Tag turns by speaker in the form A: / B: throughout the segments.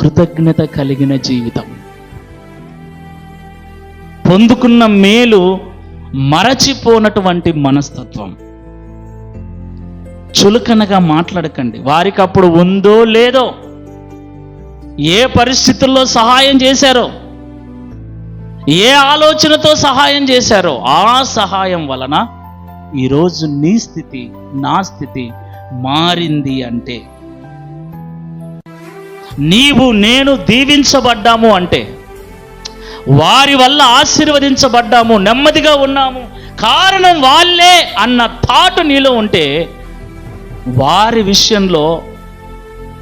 A: కృతజ్ఞత కలిగిన జీవితం. పొందుకున్న మేలు మరచిపోనటువంటి మనస్తత్వం. చులకనగా మాట్లాడకండి. వారికి అప్పుడు ఉందో లేదో, ఏ పరిస్థితుల్లో సహాయం చేశారో, ఏ ఆలోచనతో సహాయం చేశారో, ఆ సహాయం వలన ఈరోజు నీ స్థితి, నా స్థితి మారింది. అంటే నీవు నేను దీవించబడ్డాము అంటే, వారి వల్ల ఆశీర్వదించబడ్డాము, నెమ్మదిగా ఉన్నాము, కారణం వాళ్ళే అన్న థాట్ నీలో ఉంటే, వారి విషయంలో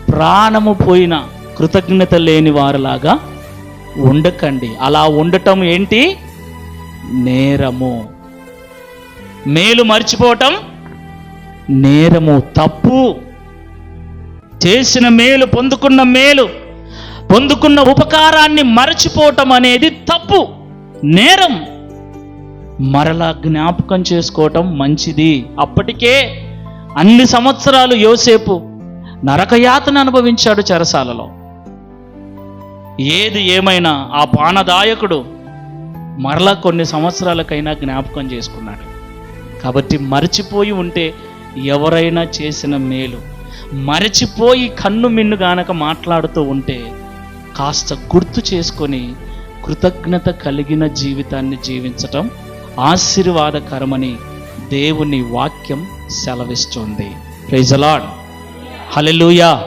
A: ప్రాణము పోయిన కృతజ్ఞత లేని వారిలాగా ఉండకండి. అలా ఉండటం ఏంటి? నేరము. మేలు మర్చిపోవటం నేరము, తప్పు. చేసిన మేలు, పొందుకున్న ఉపకారాన్ని మరచిపోవటం అనేది తప్పు, నేరం. మరలా జ్ఞాపకం చేసుకోవటం మంచిది. అప్పటికే అన్ని సంవత్సరాలు యోసేపు నరకయాతన అనుభవించాడు చెరసాలలో. ఏది ఏమైనా ఆ పానదాయకుడు మరలా కొన్ని సంవత్సరాలకైనా జ్ఞాపకం చేసుకున్నాడు. కాబట్టి మరచిపోయి ఉంటే, ఎవరైనా చేసిన మేలు మరచిపోయి కన్ను మిన్ను గానక మాట్లాడుతూ ఉంటే, కాస్త గుర్తు చేసుకొని కృతజ్ఞత కలిగిన జీవితాన్ని జీవించటం ఆశీర్వాదకరమని దేవుని వాక్యం సెలవిస్తుంది. Praise the lord. హల్లెలూయా.